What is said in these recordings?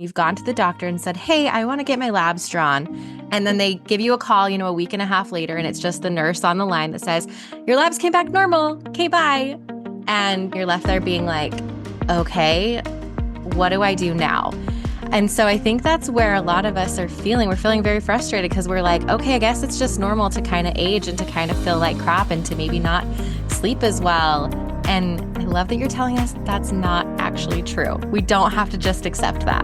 You've gone to the doctor and said, hey, I want to get my labs drawn. And then they give you a call, a week and a half later, and it's just the nurse on the line that says, your labs came back normal. Okay, bye. And you're left there being like, okay, what do I do now? And so I think that's where a lot of us are feeling. We're feeling very frustrated because we're like, okay, I guess it's just normal to kind of age and to kind of feel like crap and to maybe not sleep as well. And I love that you're telling us that's not actually true. We don't have to just accept that.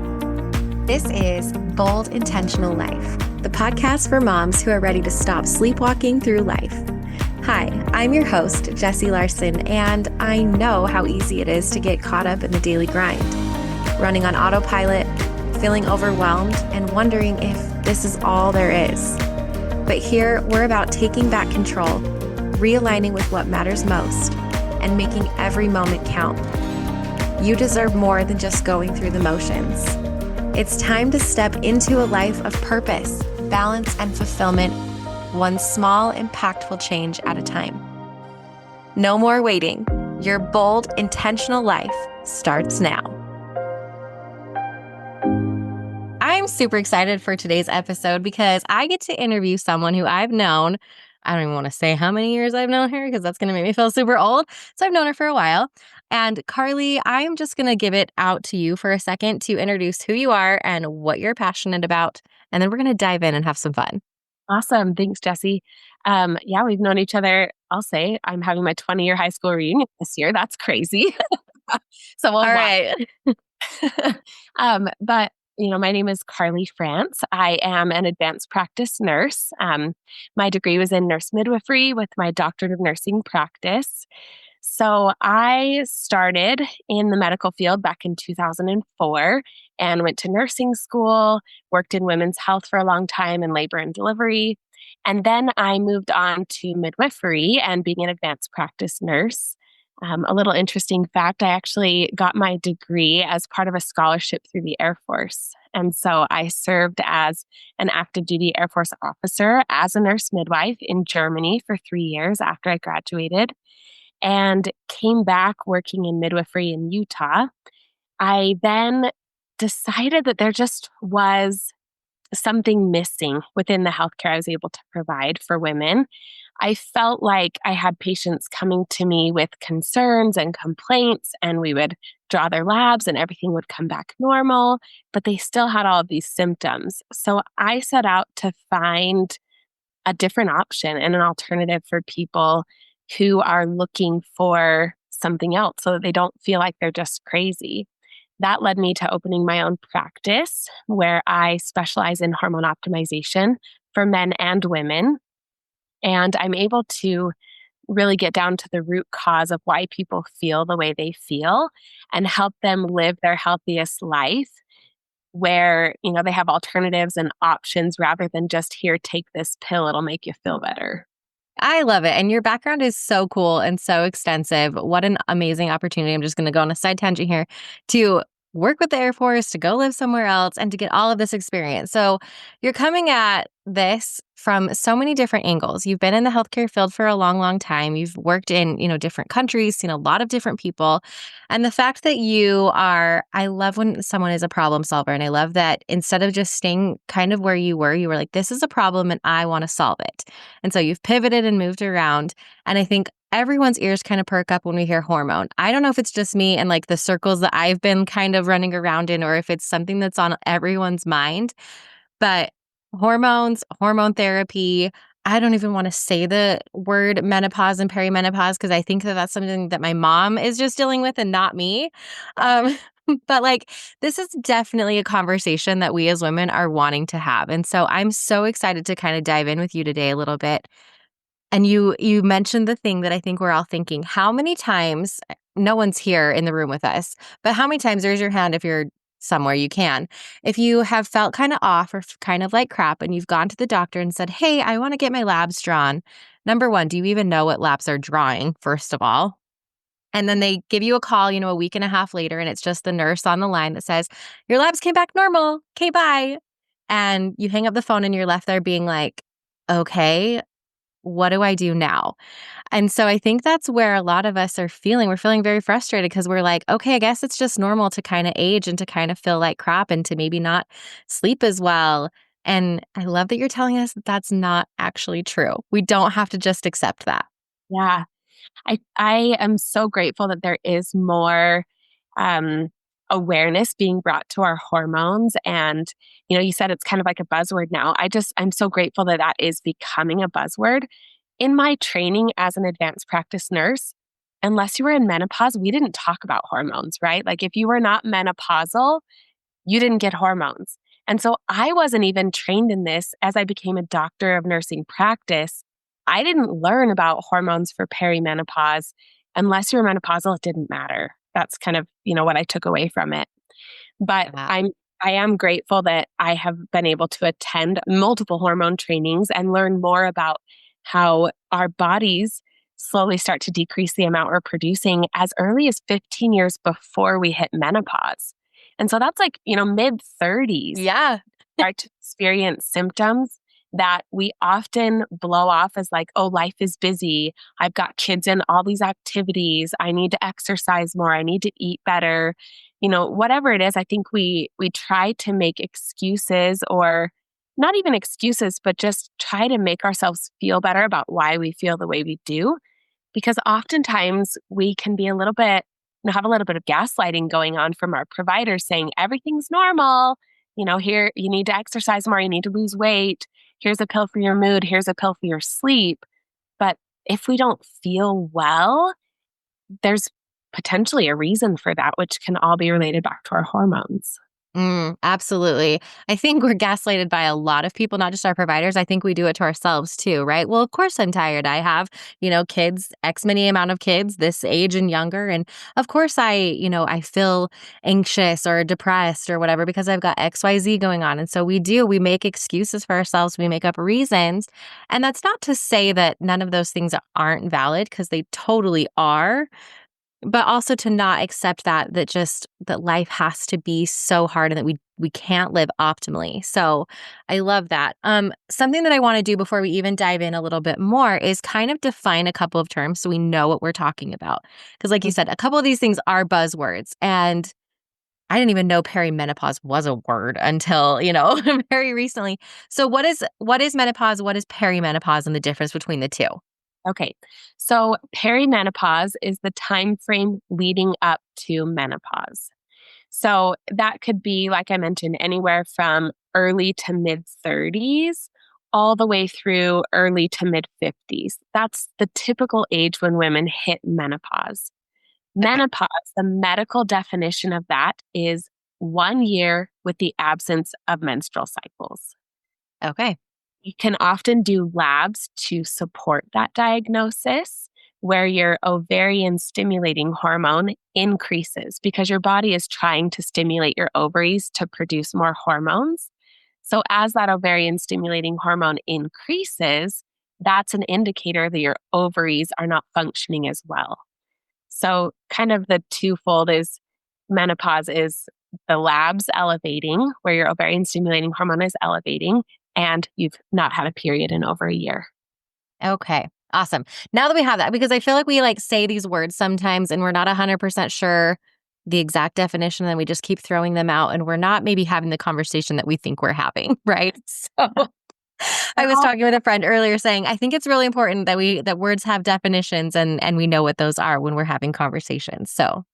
This is Bold Intentional Life, the podcast for moms who are ready to stop sleepwalking through life. Hi, I'm your host, Jessie Larson, and I know how easy it is to get caught up in the daily grind, running on autopilot, feeling overwhelmed, and wondering if this is all there is. But here, we're about taking back control, realigning with what matters most, and making every moment count. You deserve more than just going through the motions. It's time to step into a life of purpose, balance, and fulfillment, one small, impactful change at a time. No more waiting. Your bold, intentional life starts now. I'm super excited for today's episode because I get to interview someone who I've known. I don't even want to say how many years I've known her because that's going to make me feel super old. So I've known her for a while. And Carly, I'm just going to give it out to you for a second to introduce who you are and what you're passionate about. And then we're going to dive in and have some fun. Awesome. Thanks, Jessie. We've known each other. I'll say I'm having my 20-year high school reunion this year. That's crazy. So we'll All right. But my name is Carly Franc. I am an advanced practice nurse. My degree was in nurse midwifery with my doctorate of nursing practice. So I started in the medical field back in 2004 and went to nursing school, worked in women's health for a long time in labor and delivery. And then I moved on to midwifery and being an advanced practice nurse. A little interesting fact, I actually got my degree as part of a scholarship through the Air Force. And so I served as an active duty Air Force officer as a nurse midwife in Germany for 3 years after I graduated and came back working in midwifery in Utah. I then decided that there just was something missing within the healthcare I was able to provide for women. I felt like I had patients coming to me with concerns and complaints, and we would draw their labs and everything would come back normal, but they still had all of these symptoms. So I set out to find a different option and an alternative for people who are looking for something else so that they don't feel like they're just crazy. That led me to opening my own practice where I specialize in hormone optimization for men and women. And I'm able to really get down to the root cause of why people feel the way they feel and help them live their healthiest life where, they have alternatives and options rather than just here, take this pill, it'll make you feel better. I love it. And your background is so cool and so extensive. What an amazing opportunity. I'm just going to go on a side tangent here to work with the Air Force, to go live somewhere else, and to get all of this experience. So you're coming at this from so many different angles. You've been in the healthcare field for a long, long time. You've worked in, different countries, seen a lot of different people. And the fact that I love when someone is a problem solver. And I love that instead of just staying kind of where you were like, this is a problem and I want to solve it. And so you've pivoted and moved around. And I think everyone's ears kind of perk up when we hear hormone. I don't know if it's just me and like the circles that I've been kind of running around in, or if it's something that's on everyone's mind, but hormones, hormone therapy, I don't even want to say the word menopause and perimenopause because I think that that's something that my mom is just dealing with and not me. But this is definitely a conversation that we as women are wanting to have. And so I'm so excited to kind of dive in with you today a little bit. And you mentioned the thing that I think we're all thinking, how many times, no one's here in the room with us, but how many times, raise your hand if you're somewhere you can, if you have felt kind of off or kind of like crap and you've gone to the doctor and said, hey, I want to get my labs drawn. Number one, do you even know what labs are drawing, first of all? And then they give you a call, a week and a half later, and it's just the nurse on the line that says, your labs came back normal. Okay, bye. And you hang up the phone and you're left there being like, okay, what do I do now? And so I think that's where a lot of us are feeling. We're feeling very frustrated because we're like, okay, I guess it's just normal to kind of age and to kind of feel like crap and to maybe not sleep as well. And I love that you're telling us that that's not actually true. We don't have to just accept that. Yeah. I am so grateful that there is more um, awareness being brought to our hormones. And, you said it's kind of like a buzzword now. I'm so grateful that that is becoming a buzzword. In my training as an advanced practice nurse, unless you were in menopause, we didn't talk about hormones, right? Like if you were not menopausal, you didn't get hormones. And so I wasn't even trained in this as I became a doctor of nursing practice. I didn't learn about hormones for perimenopause. Unless you're menopausal, it didn't matter. That's kind of, what I took away from it. But Yeah. I am grateful that I have been able to attend multiple hormone trainings and learn more about how our bodies slowly start to decrease the amount we're producing as early as 15 years before we hit menopause. And so that's like, mid 30s Yeah. start to experience symptoms that we often blow off as like, oh, life is busy. I've got kids in all these activities. I need to exercise more. I need to eat better. Whatever it is, I think we try to make excuses, or not even excuses, but just try to make ourselves feel better about why we feel the way we do. Because oftentimes we can be a little bit, have a little bit of gaslighting going on from our providers saying everything's normal. Here you need to exercise more, you need to lose weight. Here's a pill for your mood, here's a pill for your sleep. But if we don't feel well, there's potentially a reason for that, which can all be related back to our hormones. Absolutely. I think we're gaslighted by a lot of people, not just our providers. I think we do it to ourselves too, right? Well, of course I'm tired. I have, kids, X many amount of kids, this age and younger. And of course I feel anxious or depressed or whatever because I've got XYZ going on. And so we make excuses for ourselves. We make up reasons. And that's not to say that none of those things aren't valid, because they totally are. But also to not accept that life has to be so hard and that we can't live optimally. So I love that. Something that I want to do before we even dive in a little bit more is kind of define a couple of terms so we know what we're talking about. Because like you said, a couple of these things are buzzwords, and I didn't even know perimenopause was a word until, very recently. So what is menopause? What is perimenopause, and the difference between the two? Okay. So perimenopause is the time frame leading up to menopause. So that could be, like I mentioned, anywhere from early to mid 30s all the way through early to mid 50s. That's the typical age when women hit menopause. Okay. Menopause, the medical definition of that is 1 year with the absence of menstrual cycles. Okay. You can often do labs to support that diagnosis, where your ovarian stimulating hormone increases because your body is trying to stimulate your ovaries to produce more hormones. So, as that ovarian stimulating hormone increases, that's an indicator that your ovaries are not functioning as well. So, kind of the twofold is menopause is the labs elevating, where your ovarian stimulating hormone is elevating, and you've not had a period in over a year. Okay. Awesome. Now that we have that, because I feel like we say these words sometimes and we're not 100% sure the exact definition, and then we just keep throwing them out and we're not maybe having the conversation that we think we're having, right? So I They're was all talking with a friend earlier saying I think it's really important that words have definitions and we know what those are when we're having conversations. So,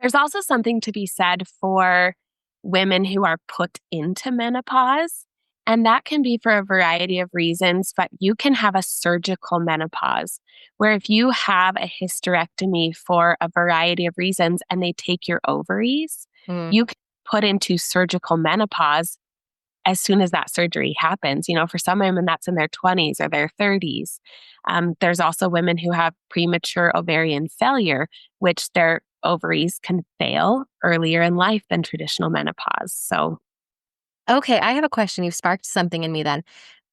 There's also something to be said for women who are put into menopause. And that can be for a variety of reasons, but you can have a surgical menopause where if you have a hysterectomy for a variety of reasons and they take your ovaries, mm, you can put into surgical menopause as soon as that surgery happens. For some women, that's in their 20s or their 30s. There's also women who have premature ovarian failure, which their ovaries can fail earlier in life than traditional menopause. So, okay, I have a question. You've sparked something in me then.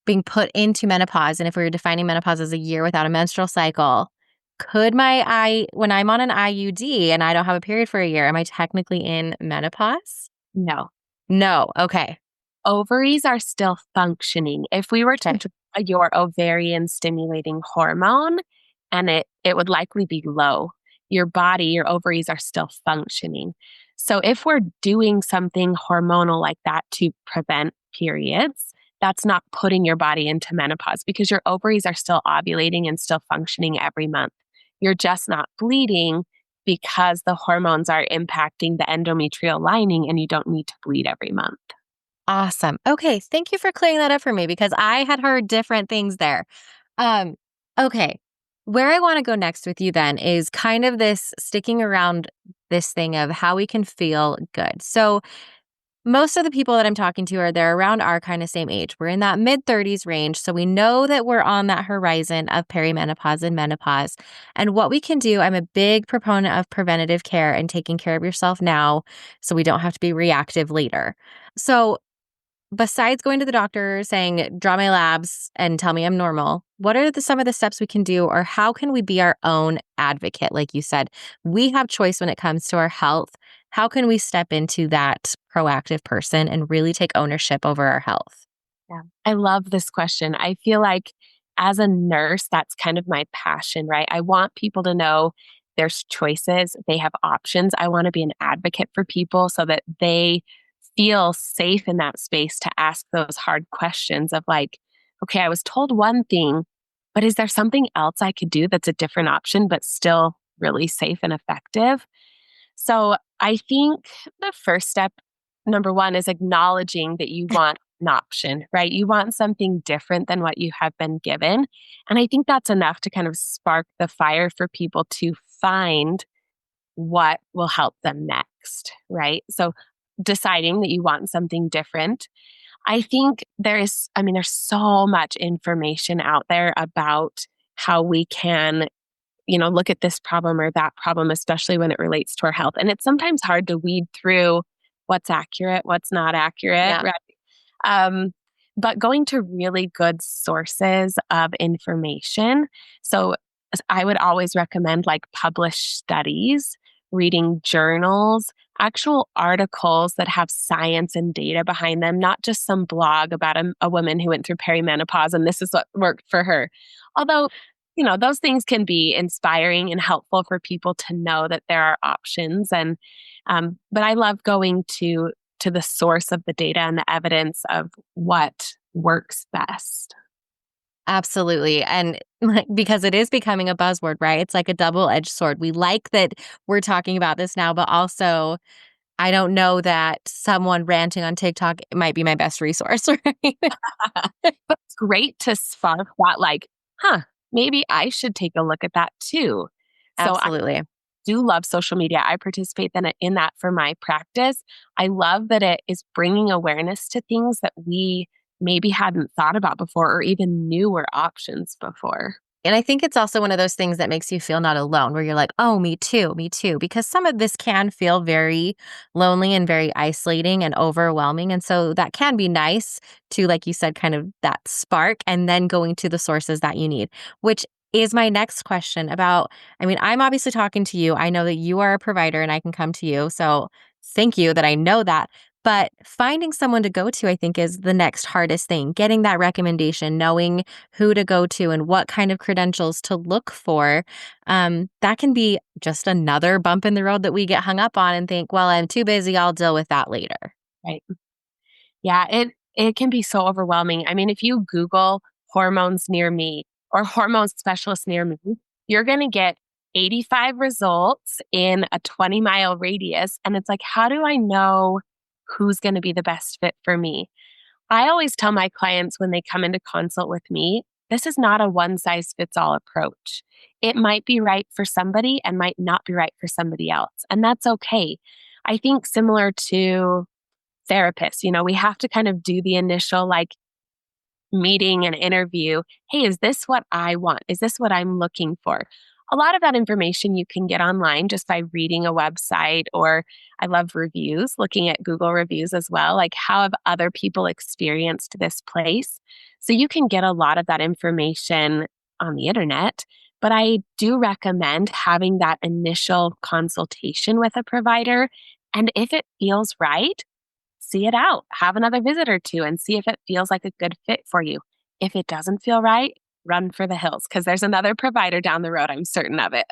Being put into menopause, and if we were defining menopause as a year without a menstrual cycle, when I'm on an IUD and I don't have a period for a year, am I technically in menopause? no, No. Okay. ovaries are still functioning. If we were to Okay. your ovarian stimulating hormone, and it would likely be low. Your body, your ovaries are still functioning. So if we're doing something hormonal like that to prevent periods, that's not putting your body into menopause because your ovaries are still ovulating and still functioning every month. You're just not bleeding because the hormones are impacting the endometrial lining and you don't need to bleed every month. Awesome. Okay, thank you for clearing that up for me because I had heard different things there. Um, okay. Where I want to go next with you then is kind of this sticking around this thing of how we can feel good. So, most of the people that I'm talking to are they're around our kind of same age. We're in that mid 30s range. So we know that we're on that horizon of perimenopause and menopause. And what we can do, I'm a big proponent of preventative care and taking care of yourself now so we don't have to be reactive later. So besides going to the doctor saying, draw my labs and tell me I'm normal, what are some of the steps we can do, or how can we be our own advocate? Like you said, we have choice when it comes to our health. How can we step into that proactive person and really take ownership over our health? Yeah. I love this question. I feel like as a nurse, that's kind of my passion, right? I want people to know there's choices, they have options. I want to be an advocate for people so that they feel safe in that space to ask those hard questions of like, okay, I was told one thing, but is there something else I could do that's a different option, but still really safe and effective? So I think the first step, number one, is acknowledging that you want an option, right? You want something different than what you have been given. And I think that's enough to kind of spark the fire for people to find what will help them next, right? So deciding that you want something different. I think there's so much information out there about how we can look at this problem or that problem, especially when it relates to our health. And it's sometimes hard to weed through what's accurate, what's not accurate, Yeah. right? Um, but going to really good sources of information. So I would always recommend like published studies, reading journals, actual articles that have science and data behind them, not just some blog about a woman who went through perimenopause and this is what worked for her. Although those things can be inspiring and helpful for people to know that there are options. And but I love going to the source of the data and the evidence of what works best. Absolutely. And like, because it is becoming a buzzword, right? It's like a double-edged sword. We like that we're talking about this now, but also I don't know that someone ranting on TikTok might be my best resource, right? But it's great to spark that, like, huh, maybe I should take a look at that too. So I Absolutely. do love social media. I participate in that for my practice. I love that it is bringing awareness to things that we maybe hadn't thought about before or even knew were options before. And I think it's also one of those things that makes you feel not alone, where you're like, oh, me too, because some of this can feel very lonely and very isolating and overwhelming. And so that can be nice to, like you said, kind of that spark and then going to the sources that you need, which is my next question about. I mean, I'm obviously talking to you. I know that you are a provider and I can come to you. So thank you that I know that. But finding someone to go to, I think, is the next hardest thing. Getting that recommendation, knowing who to go to and what kind of credentials to look for. That can be just another bump in the road that we get hung up on and think, well, I'm too busy. I'll deal with that later. Right. Yeah, it can be so overwhelming. I mean, if you Google hormones near me or hormone specialist near me, you're going to get 85 results in a 20-mile radius. And it's like, how do I know who's going to be the best fit for me? I always tell my clients when they come into consult with me, this is not a one size fits all approach. It might be right for somebody and might not be right for somebody else. And that's okay. I think similar to therapists, we have to kind of do the initial like meeting and interview. Hey, is this what I want? Is this what I'm looking for? A lot of that information you can get online just by reading a website, or I love reviews, looking at Google reviews as well. Like, how have other people experienced this place? So you can get a lot of that information on the internet. But I do recommend having that initial consultation with a provider. And if it feels right, see it out, have another visit or two and see if it feels like a good fit for you. If it doesn't feel right, run for the hills because there's another provider down the road. I'm certain of it.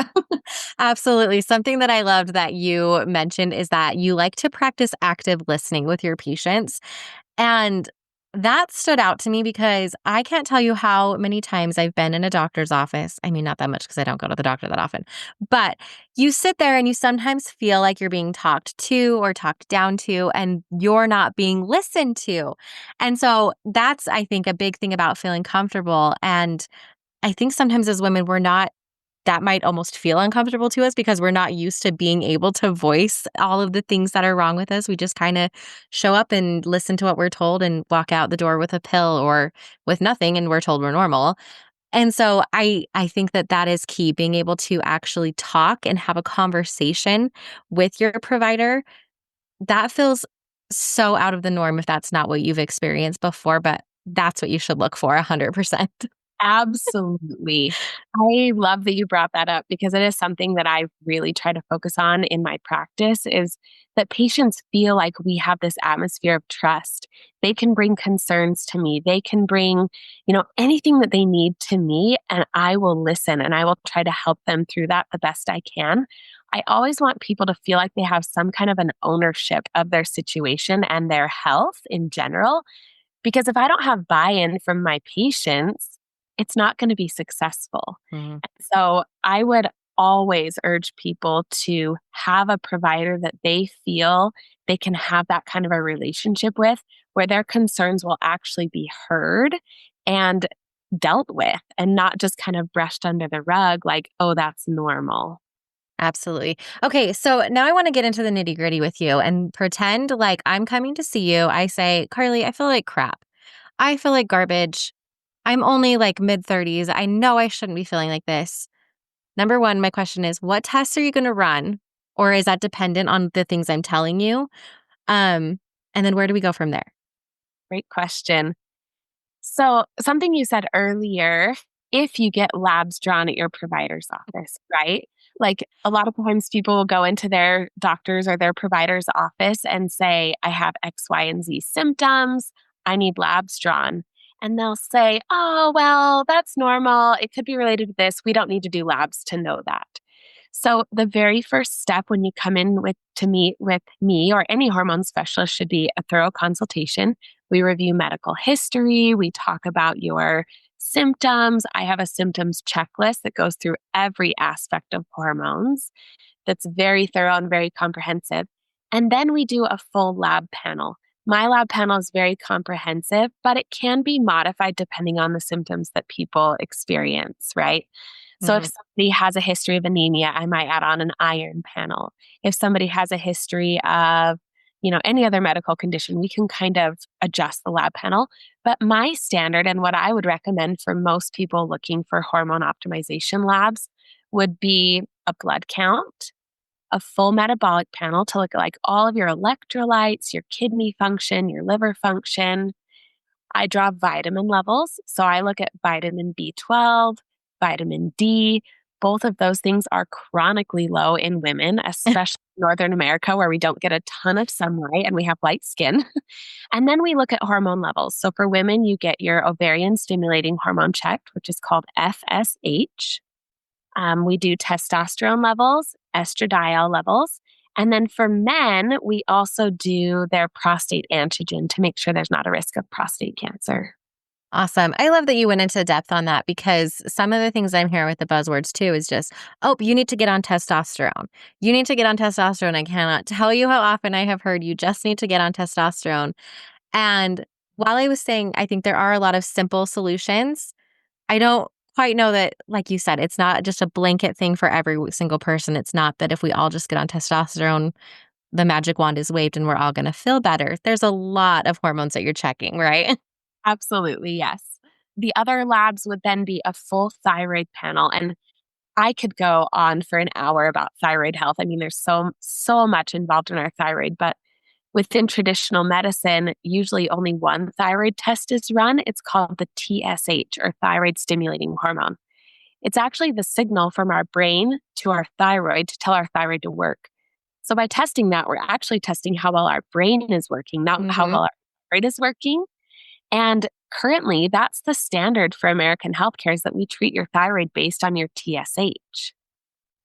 Absolutely. Something that I loved that you mentioned is that you like to practice active listening with your patients. And that stood out to me because I can't tell you how many times I've been in a doctor's office. I mean, not that much because I don't go to the doctor that often, but you sit there and you sometimes feel like you're being talked to or talked down to, and you're not being listened to. And so that's, I think, a big thing about feeling comfortable. And I think sometimes as women, we're not that might almost feel uncomfortable to us because we're not used to being able to voice all of the things that are wrong with us. We just kind of show up and listen to what we're told and walk out the door with a pill or with nothing and we're told we're normal. And so I think that that is key, being able to actually talk and have a conversation with your provider. That feels so out of the norm if that's not what you've experienced before, but that's what you should look for 100%. Absolutely. I love that you brought that up because it is something that I really try to focus on in my practice is that patients feel like we have this atmosphere of trust. They can bring concerns to me. They can bring, anything that they need to me and I will listen and I will try to help them through that the best I can. I always want people to feel like they have some kind of an ownership of their situation and their health in general. Because if I don't have buy-in from my patients, it's not going to be successful. Mhm. So I would always urge people to have a provider that they feel they can have that kind of a relationship with, where their concerns will actually be heard and dealt with and not just kind of brushed under the rug like, oh, that's normal. Absolutely. Okay, so now I want to get into the nitty gritty with you and pretend like I'm coming to see you. I say, Carly, I feel like crap. I feel like garbage. I'm only like mid 30s. I know I shouldn't be feeling like this. Number one, my question is, what tests are you going to run? Or is that dependent on the things I'm telling you? Um, and then where do we go from there? Great question. So, something you said earlier, if you get labs drawn at your provider's office, right? Like a lot of times people will go into their doctor's or their provider's office and say, I have X, Y, and Z symptoms. I need labs drawn. And they'll say, oh, well, that's normal. It could be related to this. We don't need to do labs to know that. So, the very first step when you come in to meet with me or any hormone specialist should be a thorough consultation. We review medical history. We talk about your symptoms. I have a symptoms checklist that goes through every aspect of hormones that's very thorough and very comprehensive. And then we do a full lab panel. My lab panel is very comprehensive, but it can be modified depending on the symptoms that people experience, right? So if Mhm. somebody has a history of anemia, I might add on an iron panel. If somebody has a history of any other medical condition, we can kind of adjust the lab panel. But my standard and what I would recommend for most people looking for hormone optimization labs would be a blood count, a full metabolic panel to look at like all of your electrolytes, your kidney function, your liver function. I draw vitamin levels. So I look at vitamin B12, vitamin D. Both of those things are chronically low in women, especially in Northern America, where we don't get a ton of sunlight and we have light skin. And then we look at hormone levels. So for women, you get your ovarian stimulating hormone checked, which is called FSH. We do testosterone levels, estradiol levels. And then for men, we also do their prostate antigen to make sure there's not a risk of prostate cancer. Awesome. I love that you went into depth on that because some of the things I'm hearing with the buzzwords too is just, oh, you need to get on testosterone. You need to get on testosterone. I cannot tell you how often I have heard you just need to get on testosterone. And while I was saying, I think there are a lot of simple solutions, I don't quite know that, like you said, it's not just a blanket thing for every single person. It's not that if we all just get on testosterone, the magic wand is waved and we're all going to feel better. There's a lot of hormones that you're checking, right? Absolutely, yes. The other labs would then be a full thyroid panel. And I could go on for an hour about thyroid health. I mean, there's so much involved in our thyroid, but within traditional medicine, usually only one thyroid test is run. It's called the TSH or thyroid stimulating hormone. It's actually the signal from our brain to our thyroid to tell our thyroid to work. So by testing that, we're actually testing how well our brain is working, not how Hmm. well our thyroid is working. And currently that's the standard for American healthcare is that we treat your thyroid based on your TSH.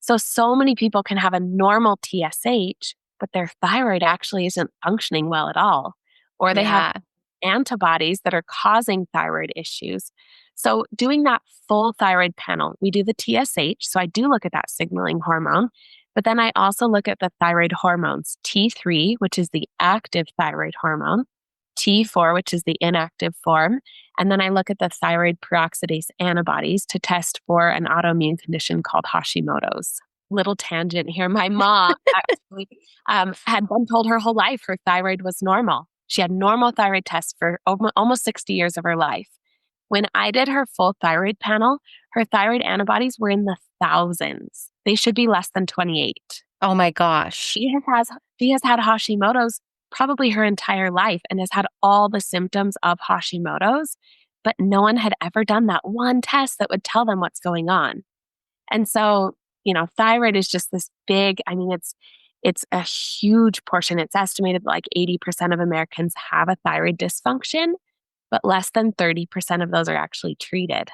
So many people can have a normal TSH, but their thyroid actually isn't functioning well at all, or they have Yeah. antibodies that are causing thyroid issues. So, doing that full thyroid panel, we do the TSH. So, I do look at that signaling hormone, but then I also look at the thyroid hormones T3, which is the active thyroid hormone, T4, which is the inactive form. And then I look at the thyroid peroxidase antibodies to test for an autoimmune condition called Hashimoto's. Little tangent here. My mom actually had been told her whole life her thyroid was normal. She had normal thyroid tests for almost 60 years of her life. When I did her full thyroid panel, her thyroid antibodies were in the thousands. They should be less than 28. Oh my gosh. She has had Hashimoto's probably her entire life and has had all the symptoms of Hashimoto's, but no one had ever done that one test that would tell them what's going on. And so, thyroid is just this big, it's a huge portion. It's estimated like 80% of Americans have a thyroid dysfunction, but less than 30% of those are actually treated.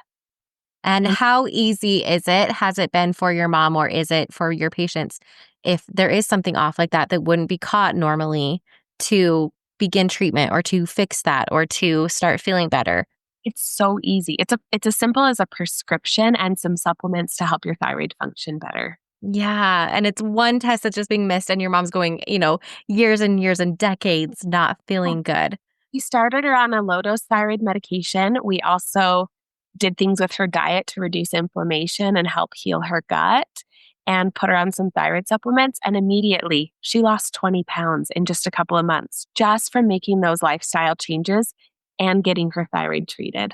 And And how easy is it? Has it been for your mom or is it for your patients? If there is something off like that that wouldn't be caught normally, to begin treatment or to fix that or to start feeling better? it's so easy. It's as simple as a prescription and some supplements to help your thyroid function better. Yeah. And it's one test that's just being missed, and your mom's going, years and years and decades not feeling good. We started her on a low-dose thyroid medication. We also did things with her diet to reduce inflammation and help heal her gut, and put her on some thyroid supplements. And immediately she lost 20 pounds in just a couple of months, just from making those lifestyle changes and getting her thyroid treated.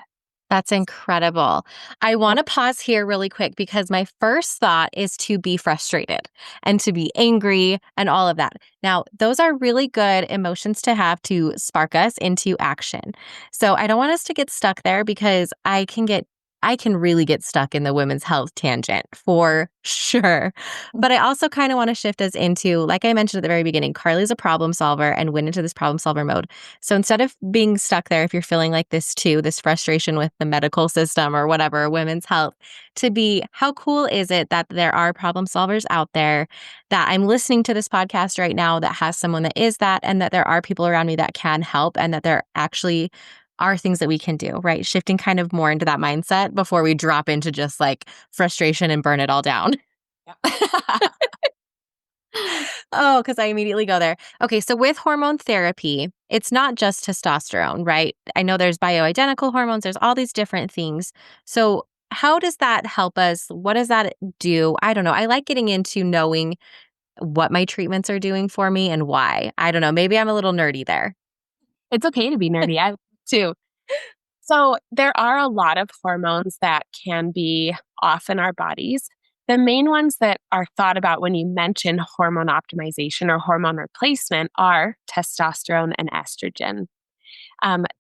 That's incredible. I want to pause here really quick because my first thought is to be frustrated and to be angry and all of that. Now, those are really good emotions to have to spark us into action. So I don't want us to get stuck there because I can really get stuck in the women's health tangent for sure. But I also kind of want to shift us into, like I mentioned at the very beginning, Carly's a problem solver and went into this problem solver mode. So instead of being stuck there, if you're feeling like this too, this frustration with the medical system or whatever, women's health, to be, how cool is it that there are problem solvers out there, that I'm listening to this podcast right now that has someone that is that, and that there are people around me that can help, and that there actually are things that we can do, right? Shifting kind of more into that mindset before we drop into just like frustration and burn it all down. Yeah. Oh, because I immediately go there. Okay, so with hormone therapy, it's not just testosterone, right? I know there's bioidentical hormones, there's all these different things. So how does that help us? What does that do? I don't know. I like getting into knowing what my treatments are doing for me and why. I don't know. Maybe I'm a little nerdy there. It's okay to be nerdy. I too. So there are a lot of hormones that can be off in our bodies. The main ones that are thought about when you mention hormone optimization or hormone replacement are testosterone and estrogen.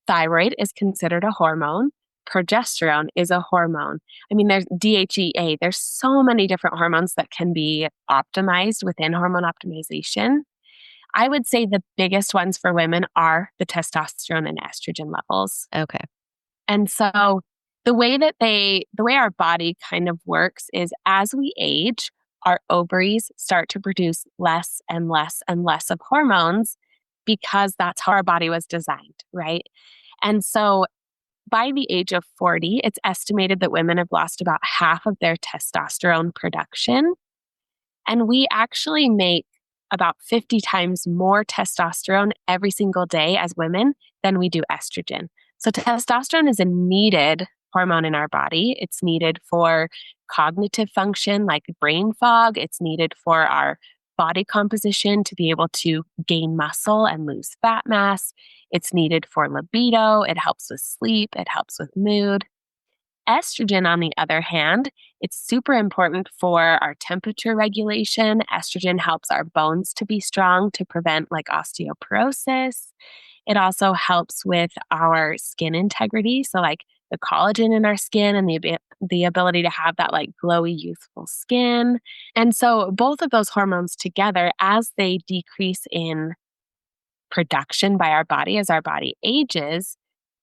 Thyroid is considered a hormone. Progesterone is a hormone. There's DHEA. There's so many different hormones that can be optimized within hormone optimization. I would say the biggest ones for women are the testosterone and estrogen levels. Okay. And so the way our body kind of works is as we age, our ovaries start to produce less and less and less of hormones because that's how our body was designed, right? And so by the age of 40, it's estimated that women have lost about half of their testosterone production. And we actually make about 50 times more testosterone every single day as women than we do estrogen. So testosterone is a needed hormone in our body. It's needed for cognitive function like brain fog. It's needed for our body composition to be able to gain muscle and lose fat mass. It's needed for libido. It helps with sleep. It helps with mood. Estrogen, on the other hand, it's super important for our temperature regulation. Estrogen helps our bones to be strong to prevent like osteoporosis. It also helps with our skin integrity. So like the collagen in our skin and the ability to have that like glowy, youthful skin. And so both of those hormones together, as they decrease in production by our body as our body ages,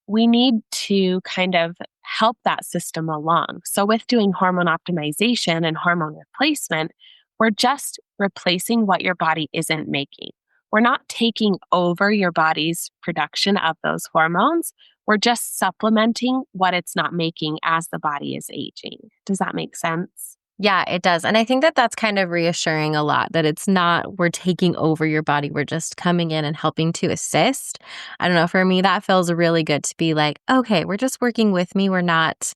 we need to kind of help that system along. So, with doing hormone optimization and hormone replacement, we're just replacing what your body isn't making. We're not taking over your body's production of those hormones. We're just supplementing what it's not making as the body is aging. Does that make sense? Yeah, it does. And I think that that's kind of reassuring a lot that it's not we're taking over your body. We're just coming in and helping to assist. I don't know. For me, that feels really good to be like, okay, we're just working with me. We're not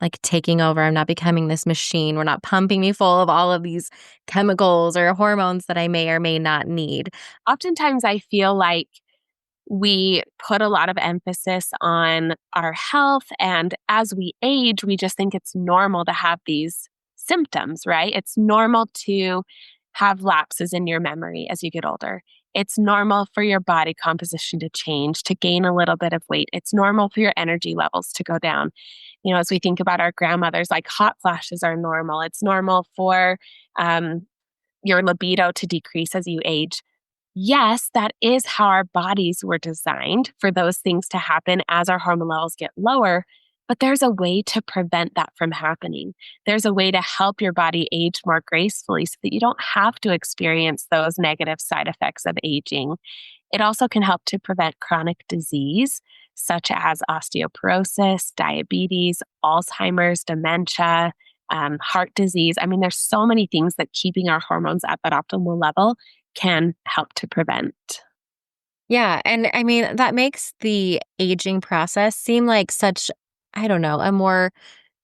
like taking over. I'm not becoming this machine. We're not pumping me full of all of these chemicals or hormones that I may or may not need. Oftentimes, I feel like we put a lot of emphasis on our health. And as we age, we just think it's normal to have these symptoms, right? It's normal to have lapses in your memory as you get older. It's normal for your body composition to change, to gain a little bit of weight. It's normal for your energy levels to go down. As we think about our grandmothers, like hot flashes are normal. It's normal for your libido to decrease as you age. Yes, that is how our bodies were designed for those things to happen as our hormone levels get lower. But there's a way to prevent that from happening. There's a way to help your body age more gracefully so that you don't have to experience those negative side effects of aging. It also can help to prevent chronic disease, such as osteoporosis, diabetes, Alzheimer's, dementia, heart disease. I mean, there's so many things that keeping our hormones at that optimal level can help to prevent. Yeah. And I mean, that makes the aging process seem like such, I don't know, a more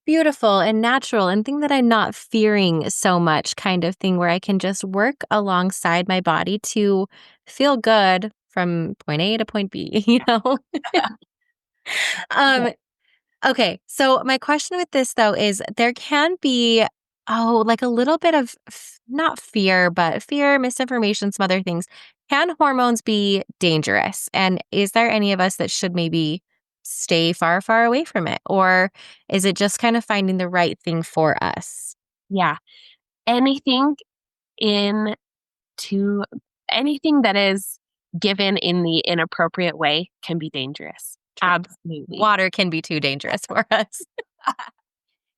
beautiful and natural and thing that I'm not fearing so much kind of thing where I can just work alongside my body to feel good from point A to point B, you know? Yeah. um, Okay. So my question with this though is there can be, like a little bit of not fear, but fear, misinformation, some other things. Can hormones be dangerous? And is there any of us that should maybe stay far, far away from it? Or is it just kind of finding the right thing for us? Yeah. Anything in to anything that is given in the inappropriate way can be dangerous. True. Absolutely. Water can be too dangerous for us.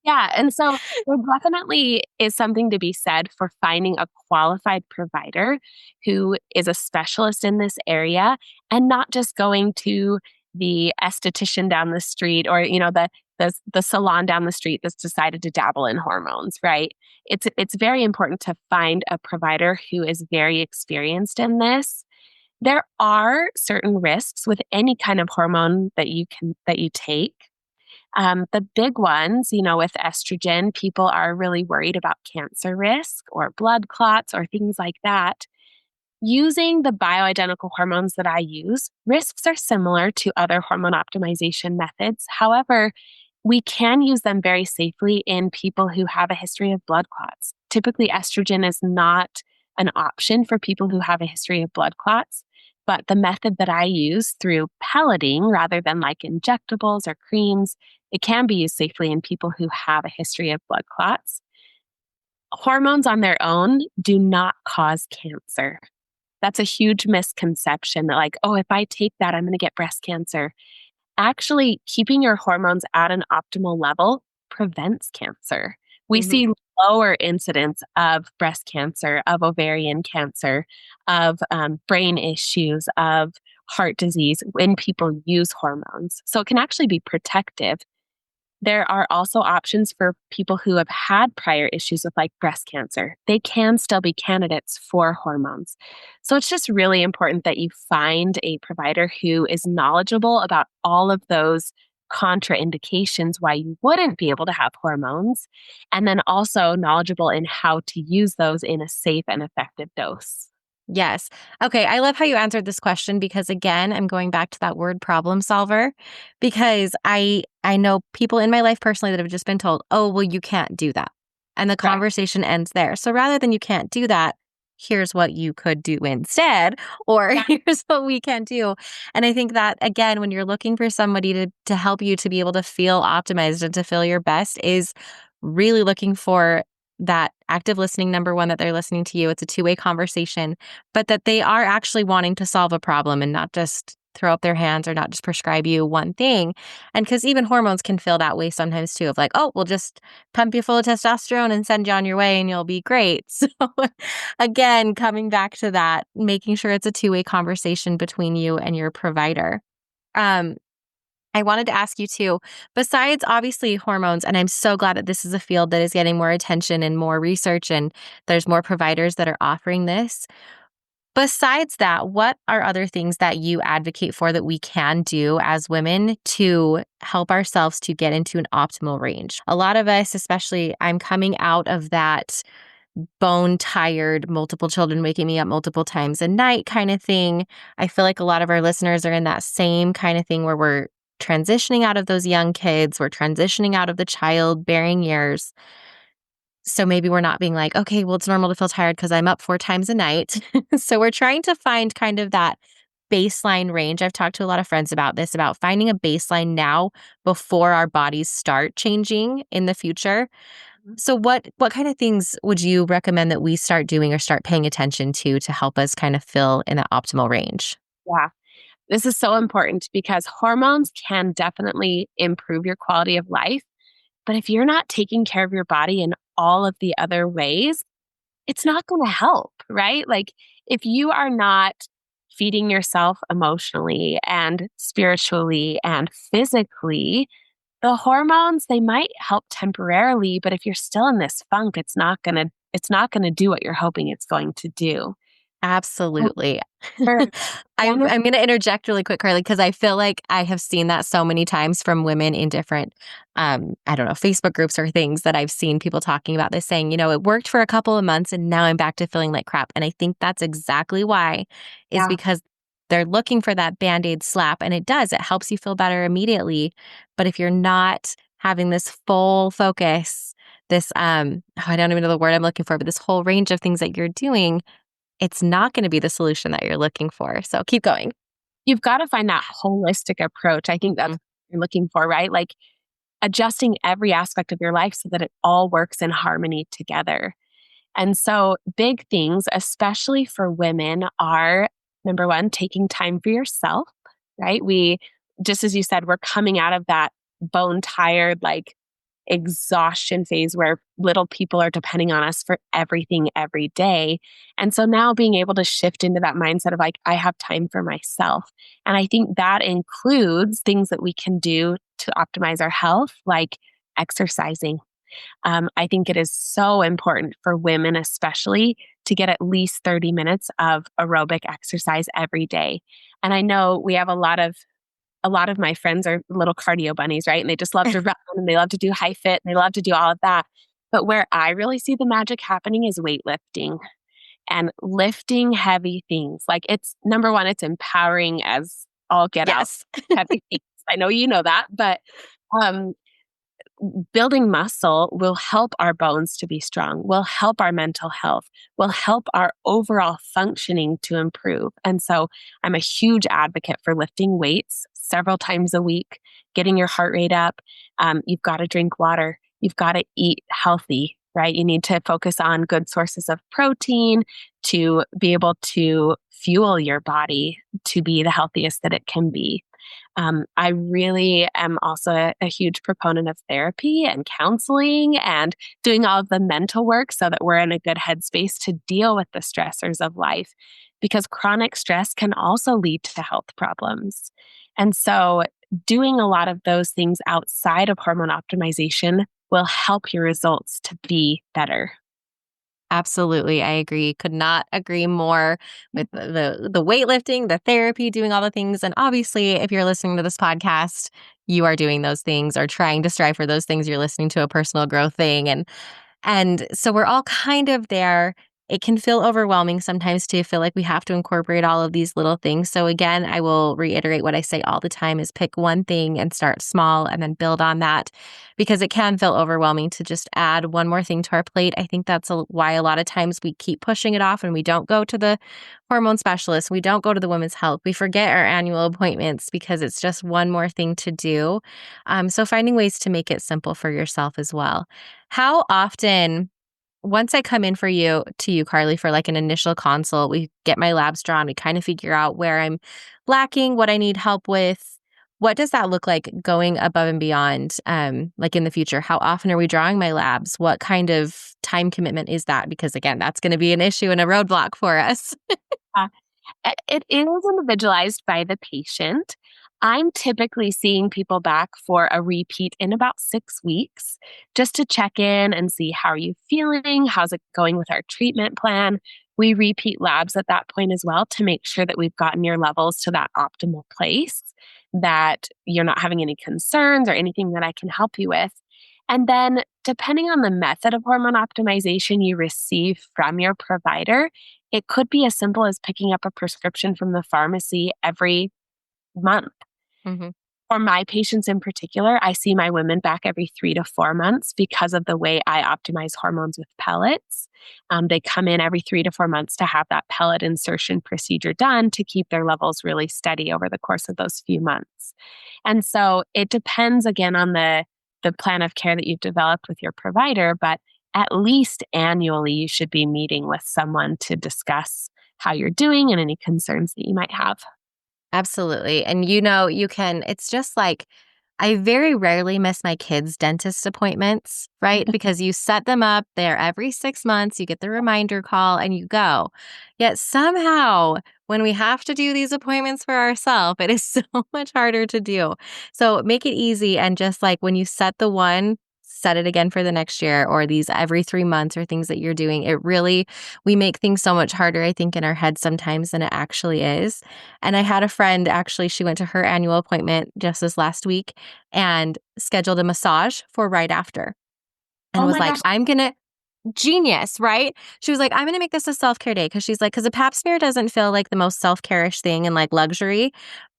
Yeah, and so there definitely is something to be said for finding a qualified provider who is a specialist in this area and not just going to the esthetician down the street or the salon down the street that's decided to dabble in hormones, right? It's very important to find a provider who is very experienced in this. There are certain risks with any kind of hormone that you take. The big ones, with estrogen, people are really worried about cancer risk or blood clots or things like that. Using the bioidentical hormones that I use, risks are similar to other hormone optimization methods. However, we can use them very safely in people who have a history of blood clots. Typically, estrogen is not an option for people who have a history of blood clots. But the method that I use through pelleting rather than like injectables or creams, it can be used safely in people who have a history of blood clots. Hormones on their own do not cause cancer. That's a huge misconception that, like, oh, if I take that, I'm going to get breast cancer. Actually, keeping your hormones at an optimal level prevents cancer. We Mhm. see lower incidence of breast cancer, of ovarian cancer, of brain issues, of heart disease when people use hormones. So it can actually be protective. There are also options for people who have had prior issues with like breast cancer. They can still be candidates for hormones. So it's just really important that you find a provider who is knowledgeable about all of those contraindications why you wouldn't be able to have hormones, and then also knowledgeable in how to use those in a safe and effective dose. Yes. Okay. I love how you answered this question because again, I'm going back to that word problem solver because I know people in my life personally that have just been told, "Oh, well you can't do that." And the Correct. conversation ends there. So rather than you can't do that, here's what you could do instead or Yeah. here's what we can do. And I think that again, when you're looking for somebody to help you to be able to feel optimized and to feel your best is really looking for that active listening, number one, that they're listening to you. It's a two-way conversation, but that they are actually wanting to solve a problem and not just throw up their hands or not just prescribe you one thing. And because even hormones can feel that way sometimes too, of like, oh, we'll just pump you full of testosterone and send you on your way and you'll be great. So again, coming back to that, making sure it's a two-way conversation between you and your provider. Um, I wanted to ask you too, besides obviously hormones, and I'm so glad that this is a field that is getting more attention and more research, and there's more providers that are offering this. Besides that, what are other things that you advocate for that we can do as women to help ourselves to get into an optimal range? A lot of us, especially, I'm coming out of that bone tired, multiple children waking me up multiple times a night kind of thing. I feel like a lot of our listeners are in that same kind of thing where we're transitioning out of those young kids, we're transitioning out of the childbearing years. So maybe we're not being like, okay, well, it's normal to feel tired because I'm up 4 times a night. So we're trying to find kind of that baseline range. I've talked to a lot of friends about this, about finding a baseline now before our bodies start changing in the future. So what kind of things would you recommend that we start doing or start paying attention to help us kind of fill in that optimal range? Yeah. This is so important because hormones can definitely improve your quality of life. But if you're not taking care of your body in all of the other ways, it's not going to help, right? Like if you are not feeding yourself emotionally and spiritually and physically, the hormones they might help temporarily, but if you're still in this funk, it's not going to do what you're hoping it's going to do. So Absolutely. for I'm one of I'm gonna interject really quick, Carly, because I feel like I have seen that so many times from women in different, I don't know, Facebook groups or things that I've seen people talking about this saying, it worked for a couple of months and now I'm back to feeling like crap. And I think that's exactly why, is yeah, because they're looking for that Band-Aid slap. And it does, it helps you feel better immediately. But if you're not having this full focus, this, I don't even know the word I'm looking for, but this whole range of things that you're doing, it's not going to be the solution that you're looking for. So keep going. you've got to find that holistic approach. I think that's Mhm. what you're looking for, right? Like adjusting every aspect of your life so that it all works in harmony together. And so, big things, especially for women, are number one, taking time for yourself, right? Just as you said, we're coming out of that bone tired, like exhaustion phase where little people are depending on us for everything every day. And so now being able to shift into that mindset of like, I have time for myself. And I think that includes things that we can do to optimize our health, like exercising. I think it is so important for women, especially, to get at least 30 minutes of aerobic exercise every day. And I know we have a lot of my friends are little cardio bunnies, right? And they just love to run and they love to do high fit and they love to do all of that. But where I really see the magic happening is weightlifting and lifting heavy things. Like it's number one, it's empowering as all get out Yes. heavy things. I know you know that, but um, building muscle will help our bones to be strong, will help our mental health, will help our overall functioning to improve. And so I'm a huge advocate for lifting weights several times a week, getting your heart rate up. You've got to drink water. You've got to eat healthy, right? You need to focus on good sources of protein to be able to fuel your body to be the healthiest that it can be. I really am also a huge proponent of therapy and counseling and doing all of the mental work so that we're in a good headspace to deal with the stressors of life because chronic stress can also lead to health problems. And so, doing a lot of those things outside of hormone optimization will help your results to be better. Absolutely. I agree. Could not agree more with the weightlifting, the therapy, doing all the things. And obviously, if you're listening to this podcast, you are doing those things or trying to strive for those things. You're listening to a personal growth thing. And so we're all kind of there. It can feel overwhelming sometimes to feel like we have to incorporate all of these little things. So again, I will reiterate what I say all the time is pick one thing and start small and then build on that because it can feel overwhelming to just add one more thing to our plate. I think that's why a lot of times we keep pushing it off and we don't go to the hormone specialist. We don't go to the women's health. We forget our annual appointments because it's just one more thing to do. So finding ways to make it simple for yourself as well. How often once I come in to you, Carly, for like an initial consult, we get my labs drawn, we kind of figure out where I'm lacking, what I need help with. What does that look like going above and beyond, like in the future? How often are we drawing my labs? What kind of time commitment is that? Because again, that's going to be an issue and a roadblock for us. Uh, it is individualized by the patient. I'm typically seeing people back for a repeat in about 6 weeks just to check in and see how are you feeling? How's it going with our treatment plan? We repeat labs at that point as well to make sure that we've gotten your levels to that optimal place, that you're not having any concerns or anything that I can help you with. And then, depending on the method of hormone optimization you receive from your provider, it could be as simple as picking up a prescription from the pharmacy every month. Mhm. For my patients in particular, I see my women back every 3 to 4 months because of the way I optimize hormones with pellets. They come in every 3 to 4 months to have that pellet insertion procedure done to keep their levels really steady over the course of those few months. And so it depends again on the plan of care that you've developed with your provider, but at least annually, you should be meeting with someone to discuss how you're doing and any concerns that you might have. Absolutely. And it's just like, I very rarely miss my kids' dentist appointments, right? Because you set them up there every 6 months, you get the reminder call and you go. Yet somehow, when we have to do these appointments for ourselves, it is so much harder to do. So make it easy and just like when you set the one, set it again for the next year or these every 3 months or things that you're doing. We make things so much harder, I think, in our heads sometimes than it actually is. And I had a friend, actually, she went to her annual appointment just this last week and scheduled a massage for right after and Oh was my like, gosh. I'm going to genius, right? She was like, I'm going to make this a self-care day because she's like, because a pap smear doesn't feel like the most self-care-ish thing and like luxury.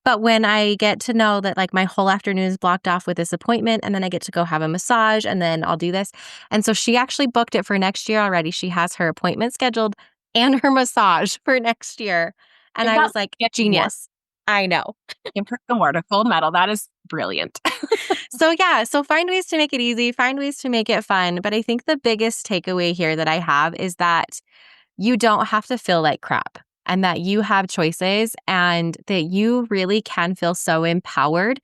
But when I get to know that like my whole afternoon is blocked off with this appointment and then I get to go have a massage and then I'll do this. And so she actually booked it for next year already. She has her appointment scheduled and her massage for next year. And Is I that was like, getting more? genius. I know. Give her the more to full metal. That is brilliant. So yeah, so find ways to make it easy, find ways to make it fun. But I think the biggest takeaway here that I have is that you don't have to feel like crap and that you have choices and that you really can feel so empowered.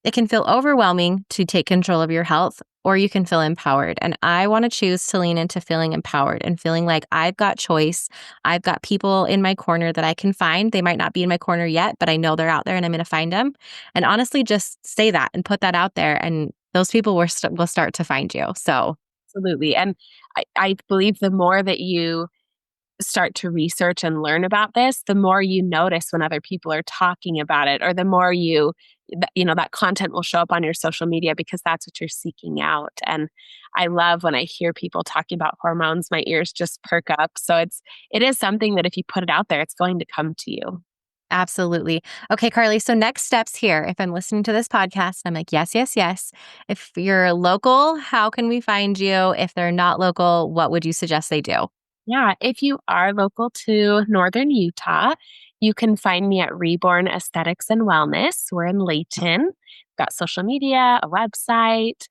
It can feel overwhelming to take control of your health, or you can feel empowered. And I want to choose to lean into feeling empowered and feeling like I've got choice. I've got people in my corner that I can find. They might not be in my corner yet, but I know they're out there and I'm going to find them. And honestly, just say that and put that out there, and those people will start to find you. So, Absolutely. And I believe the more that you start to research and learn about this, the more you notice when other people are talking about it, or the more that content will show up on your social media because that's what you're seeking out. And I love when I hear people talking about hormones, my ears just perk up. So it is something that if you put it out there, it's going to come to you. absolutely. Okay, Carly. So, next steps here. If I'm listening to this podcast, I'm like, yes, yes, yes. If you're local, how can we find you? If they're not local, what would you suggest they do? Yeah, if you are local to Northern Utah, you can find me at Reborn Aesthetics and Wellness. We're in Layton. We've got social media, a website.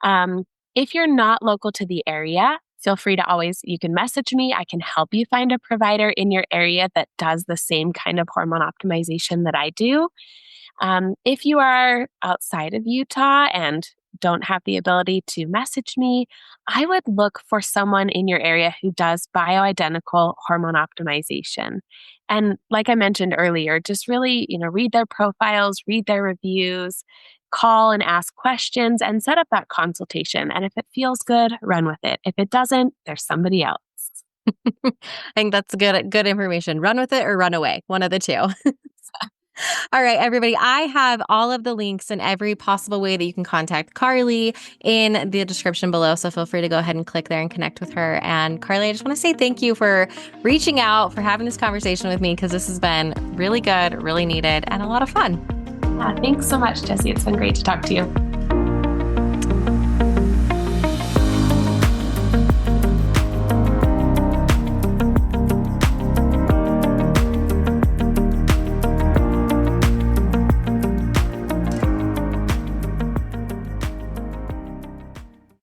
Um, if you're not local to the area, feel free to you can message me. I can help you find a provider in your area that does the same kind of hormone optimization that I do. If you are outside of Utah and don't have the ability to message me, I would look for someone in your area who does bioidentical hormone optimization. And like I mentioned earlier, just really, read their profiles, read their reviews, call and ask questions and set up that consultation. And if it feels good, run with it. If it doesn't, there's somebody else. I think that's good information. Run with it or run away. One of the two. All right, everybody. I have all of the links and every possible way that you can contact Carly in the description below. So feel free to go ahead and click there and connect with her. And Carly, I just want to say thank you for reaching out, for having this conversation with me, because this has been really good, really needed, and a lot of fun. Yeah, thanks so much, Jessie. It's been great to talk to you.